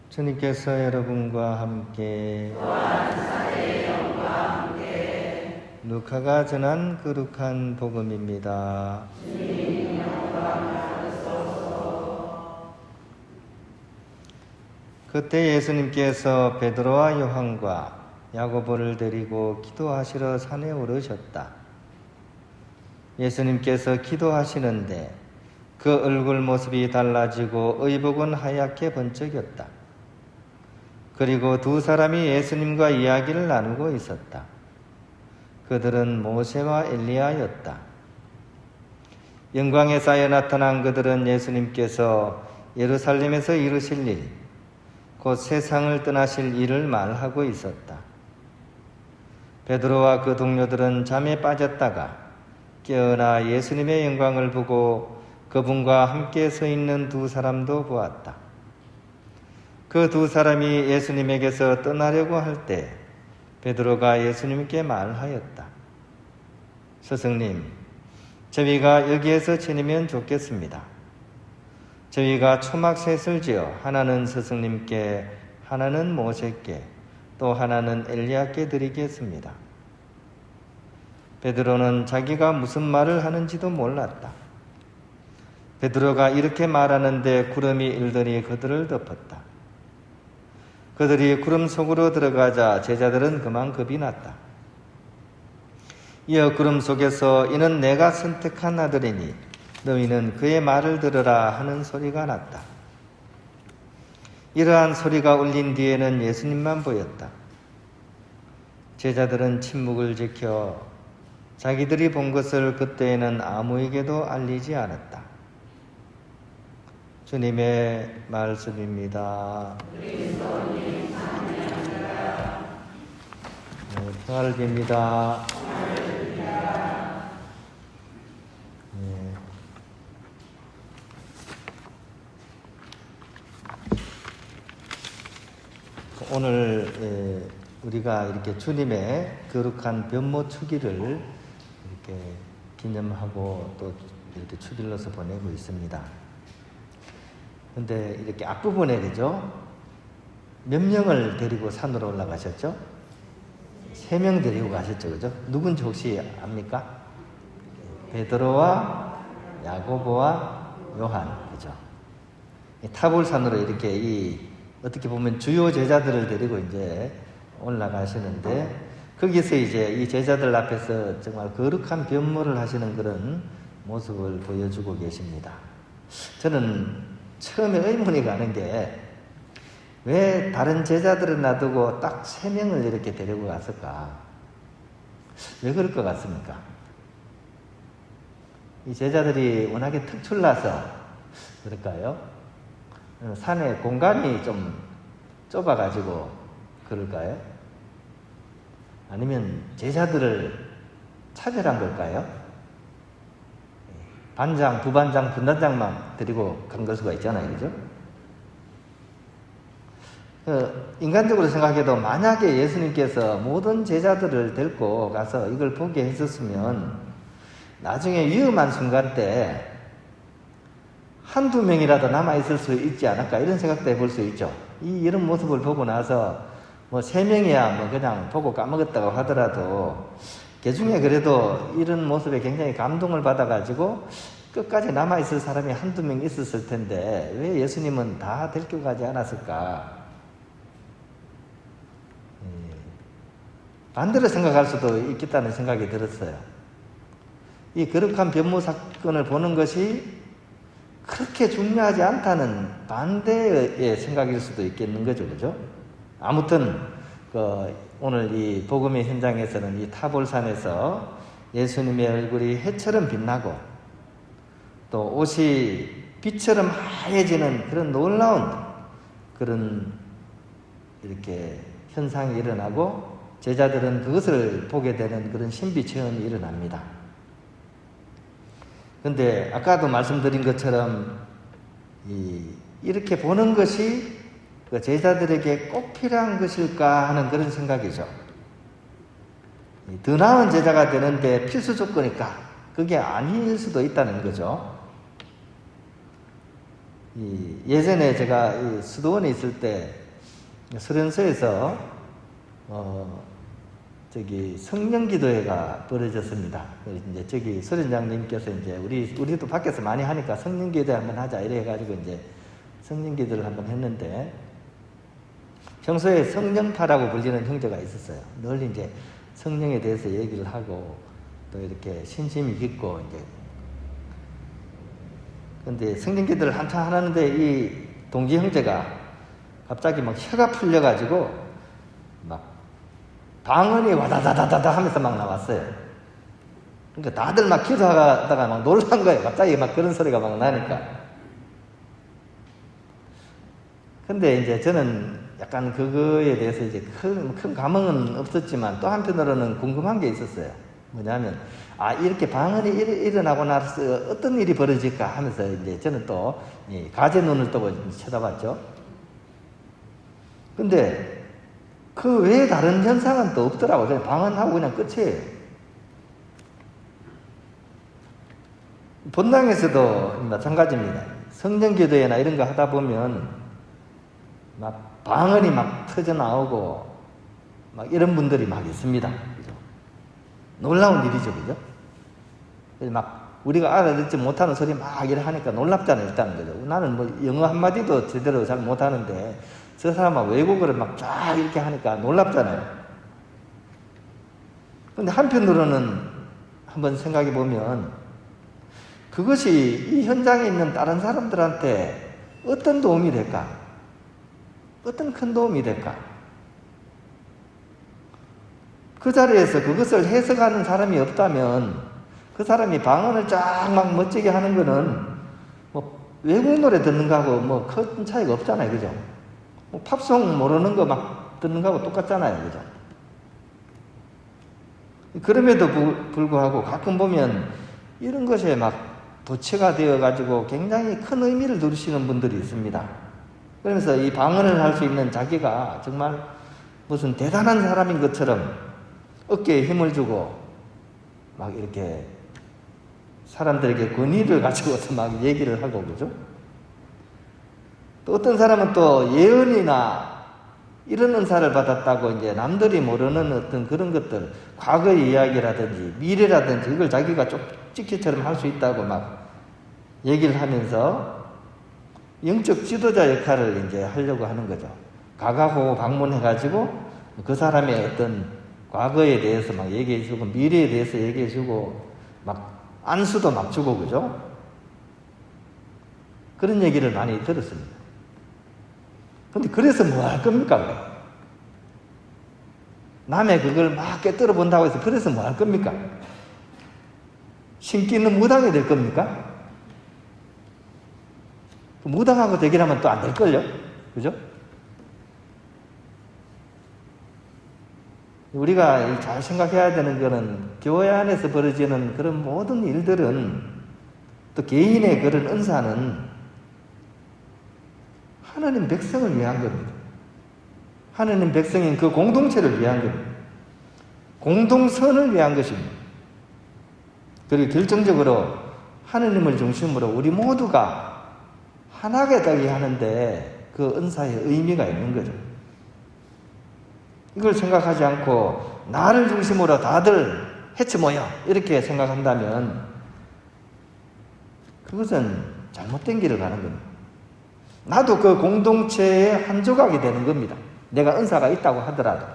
주님께서 여러분과 함께 루카가 전한 거룩한 복음입니다. 그때 예수님께서 베드로와 요한과 야고보를 데리고 기도하시러 산에 오르셨다. 예수님께서 기도하시는데 그 얼굴 모습이 달라지고 의복은 하얗게 번쩍였다. 그리고 두 사람이 예수님과 이야기를 나누고 있었다. 그들은 모세와 엘리야였다. 영광에 쌓여 나타난 그들은 예수님께서 예루살렘에서 이루실 일, 곧 세상을 떠나실 일을 말하고 있었다. 베드로와 그 동료들은 잠에 빠졌다가 깨어나 예수님의 영광을 보고 그분과 함께 서 있는 두 사람도 보았다. 그 두 사람이 예수님에게서 떠나려고 할 때 베드로가 예수님께 말하였다. 스승님, 저희가 여기에서 지내면 좋겠습니다. 저희가 초막셋을 지어 하나는 스승님께, 하나는 모세께, 또 하나는 엘리야께 드리겠습니다. 베드로는 자기가 무슨 말을 하는지도 몰랐다. 베드로가 이렇게 말하는데 구름이 일더니 그들을 덮었다. 그들이 구름 속으로 들어가자 제자들은 그만 겁이 났다. 이어 구름 속에서 이는 내가 선택한 아들이니 너희는 그의 말을 들으라 하는 소리가 났다. 이러한 소리가 울린 뒤에는 예수님만 보였다. 제자들은 침묵을 지켜 자기들이 본 것을 그때에는 아무에게도 알리지 않았다. 주님의 말씀입니다. 평화를 빕니다. 오늘 우리가 이렇게 주님의 거룩한 변모 축일을 이렇게 기념하고 또 이렇게 축일로서 보내고 있습니다. 근데 이렇게 앞부분에 그죠? 몇 명을 데리고 산으로 올라가셨죠? 3명 데리고 가셨죠, 그죠? 누군지 혹시 압니까? 베드로와 야고보와 요한, 그죠? 타볼산으로 이렇게 어떻게 보면 주요 제자들을 데리고 이제 올라가시는데, 거기서 이제 이 제자들 앞에서 정말 거룩한 변모를 하시는 그런 모습을 보여주고 계십니다. 저는 처음에 의문이 가는 게 왜 다른 제자들을 놔두고 딱 3명을 이렇게 데리고 갔을까? 왜 그럴 것 같습니까? 이 제자들이 워낙에 특출나서 그럴까요? 산에 공간이 좀 좁아가지고 그럴까요? 아니면 제자들을 차별한 걸까요? 반장, 부반장, 분단장만 데리고 간 걸 수가 있잖아요, 그죠? 인간적으로 생각해도 만약에 예수님께서 모든 제자들을 데리고 가서 이걸 보게 했었으면 나중에 위험한 순간 때 한두 명이라도 남아있을 수 있지 않을까 이런 생각도 해볼 수 있죠. 이런 모습을 보고 나서 3명이야 그냥 보고 까먹었다고 하더라도 그중에 그래도 이런 모습에 굉장히 감동을 받아가지고 끝까지 남아있을 사람이 한두 명 있었을 텐데 왜 예수님은 다 데리고 가지 않았을까? 반대로 생각할 수도 있겠다는 생각이 들었어요. 이 거룩한 변모 사건을 보는 것이 그렇게 중요하지 않다는 반대의 생각일 수도 있겠는 거죠, 그죠? 아무튼 오늘 이 복음의 현장에서는 이 타볼산에서 예수님의 얼굴이 해처럼 빛나고 또 옷이 빛처럼 하얘지는 그런 놀라운 그런 이렇게 현상이 일어나고 제자들은 그것을 보게 되는 그런 신비 체험이 일어납니다. 그런데 아까도 말씀드린 것처럼 이렇게 보는 것이 그 제자들에게 꼭 필요한 것일까 하는 그런 생각이죠. 더 나은 제자가 되는데 필수 조건일까? 그게 아닐 수도 있다는 거죠. 예전에 제가 수도원에 있을 때 수련소에서 성령기도회가 벌어졌습니다. 이제 저기 수련장님께서 이제 우리도 밖에서 많이 하니까 성령기도회 한번 하자 이래 해가지고 이제 성령기도를 한번 했는데, 평소에 성령파라고 불리는 형제가 있었어요. 늘 이제 성령에 대해서 얘기를 하고 또 이렇게 신심이 깊고 이제. 근데 성령기도를 한참 하는데 이 동지 형제가 갑자기 막 혀가 풀려가지고 막 방언이 와다다다다다 하면서 막 나왔어요. 그러니까 다들 막 기도하다가 막 놀란 거예요. 갑자기 막 그런 소리가 막 나니까. 근데 이제 저는 약간 그거에 대해서 이제 큰 감흥은 없었지만 또 한편으로는 궁금한 게 있었어요. 뭐냐면, 이렇게 방언이 일어나고 나서 어떤 일이 벌어질까 하면서 이제 저는 또 가재 눈을 뜨고 쳐다봤죠. 근데 그 외에 다른 현상은 또 없더라고요. 그냥 방언하고 그냥 끝이에요. 본당에서도 마찬가지입니다. 성령기도회나 이런 거 하다 보면 막 방언이 막 터져 나오고 막 이런 분들이 막 있습니다. 그죠? 놀라운 일이죠, 그죠? 막 우리가 알아듣지 못하는 소리 막 이래 하니까 놀랍잖아요, 일단은. 그죠? 나는 뭐 영어 한마디도 제대로 잘 못하는데 저 사람은 외국어를 막 쫙 이렇게 하니까 놀랍잖아요. 근데 한편으로는 한번 생각해 보면 그것이 이 현장에 있는 다른 사람들한테 어떤 도움이 될까? 어떤 큰 도움이 될까? 그 자리에서 그것을 해석하는 사람이 없다면 그 사람이 방언을 쫙 막 멋지게 하는 거는 뭐 외국 노래 듣는 거하고 뭐 큰 차이가 없잖아요. 그죠? 뭐 팝송 모르는 거 막 듣는 거하고 똑같잖아요. 그죠? 그럼에도 불구하고 가끔 보면 이런 것에 막 도체가 되어가지고 굉장히 큰 의미를 두시는 분들이 있습니다. 그러면서 이 방언을 할 수 있는 자기가 정말 무슨 대단한 사람인 것처럼 어깨에 힘을 주고 막 이렇게 사람들에게 권위를 가지고서 막 얘기를 하고, 그죠? 또 어떤 사람은 또 예언이나 이런 은사를 받았다고 이제 남들이 모르는 어떤 그런 것들, 과거의 이야기라든지 미래라든지 이걸 자기가 쪽지기처럼 할 수 있다고 막 얘기를 하면서 영적 지도자 역할을 이제 하려고 하는 거죠. 가가호호 방문해가지고 그 사람의 어떤 과거에 대해서 막 얘기해주고 미래에 대해서 얘기해주고 막 안수도 막 주고, 그죠? 그런 얘기를 많이 들었습니다. 근데 그래서 뭐 할 겁니까? 남의 그걸 막 깨뜨려 본다고 해서 그래서 뭐 할 겁니까? 신기 있는 무당이 될 겁니까? 무당하고 대결하면 또 안 될걸요? 그죠? 우리가 잘 생각해야 되는 거는 교회 안에서 벌어지는 그런 모든 일들은 또 개인의 그런 은사는 하나님 백성을 위한 겁니다. 하나님 백성인 그 공동체를 위한 겁니다. 공동선을 위한 것입니다. 그리고 결정적으로 하나님을 중심으로 우리 모두가 하나가 되게 하는데 그 은사의 의미가 있는 거죠. 이걸 생각하지 않고 나를 중심으로 다들 해치 모여 이렇게 생각한다면 그것은 잘못된 길을 가는 겁니다. 나도 그 공동체의 한 조각이 되는 겁니다. 내가 은사가 있다고 하더라도.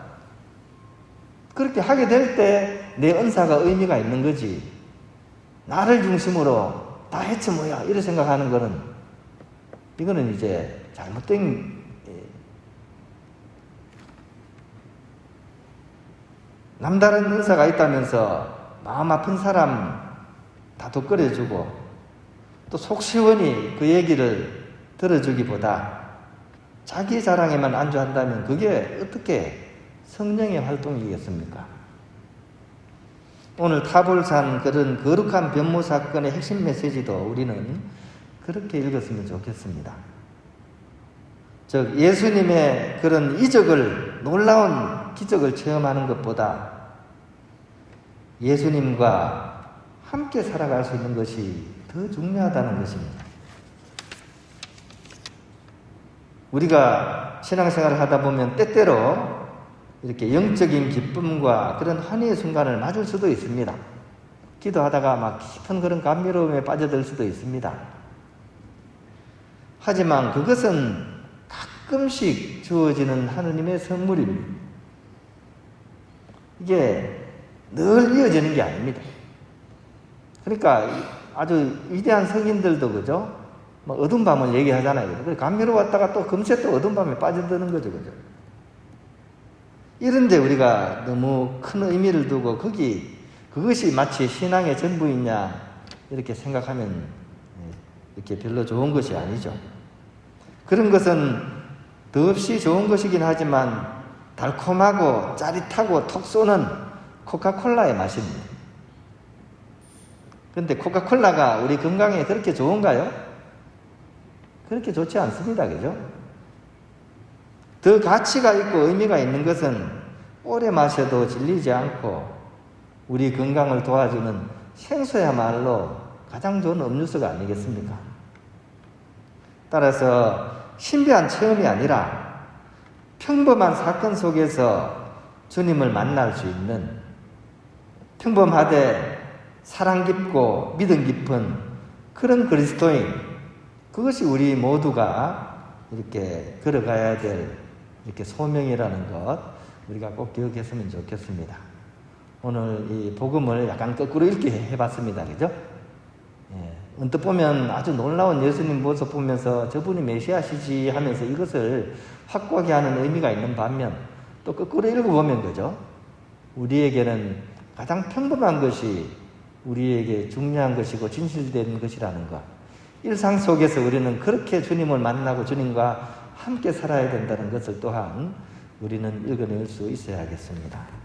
그렇게 하게 될 때 내 은사가 의미가 있는 거지. 나를 중심으로 다 해치 모여 이렇게 생각하는 거는 이거는 이제 잘못된 남다른 은사가 있다면서 마음 아픈 사람 다독거려주고 또 속 시원히 그 얘기를 들어주기보다 자기 자랑에만 안주한다면 그게 어떻게 성령의 활동이겠습니까? 오늘 타볼산 그런 거룩한 변모 사건의 핵심 메시지도 우리는 그렇게 읽었으면 좋겠습니다. 즉 예수님의 그런 이적을, 놀라운 기적을 체험하는 것보다 예수님과 함께 살아갈 수 있는 것이 더 중요하다는 것입니다. 우리가 신앙생활을 하다 보면 때때로 이렇게 영적인 기쁨과 그런 환희의 순간을 맞을 수도 있습니다. 기도하다가 막 깊은 그런 감미로움에 빠져들 수도 있습니다. 하지만 그것은 가끔씩 주어지는 하느님의 선물입니다. 이게 늘 이어지는 게 아닙니다. 그러니까 아주 위대한 성인들도 그죠? 뭐 어두운 밤을 얘기하잖아요. 그래 감미로웠다가 또 금세 또 어두운 밤에 빠져드는 거죠, 그죠? 이런데 우리가 너무 큰 의미를 두고 그것이 마치 신앙의 전부이냐 이렇게 생각하면 이렇게 별로 좋은 것이 아니죠. 그런 것은 더없이 좋은 것이긴 하지만 달콤하고 짜릿하고 톡 쏘는 코카콜라의 맛입니다. 그런데 코카콜라가 우리 건강에 그렇게 좋은가요? 그렇게 좋지 않습니다. 그죠? 더 가치가 있고 의미가 있는 것은 오래 마셔도 질리지 않고 우리 건강을 도와주는 생수야말로 가장 좋은 음료수가 아니겠습니까? 따라서 신비한 체험이 아니라 평범한 사건 속에서 주님을 만날 수 있는, 평범하되 사랑 깊고 믿음 깊은 그런 그리스도인, 그것이 우리 모두가 이렇게 걸어가야 될 이렇게 소명이라는 것 우리가 꼭 기억했으면 좋겠습니다. 오늘 이 복음을 약간 거꾸로 읽게 해봤습니다. 그죠? 예, 언뜻 보면 아주 놀라운 예수님 모습 보면서 저분이 메시아시지 하면서 이것을 확고하게 하는 의미가 있는 반면 또 거꾸로 읽어보면 그죠? 우리에게는 가장 평범한 것이 우리에게 중요한 것이고 진실된 것이라는 것. 일상 속에서 우리는 그렇게 주님을 만나고 주님과 함께 살아야 된다는 것을 또한 우리는 읽어낼 수 있어야겠습니다.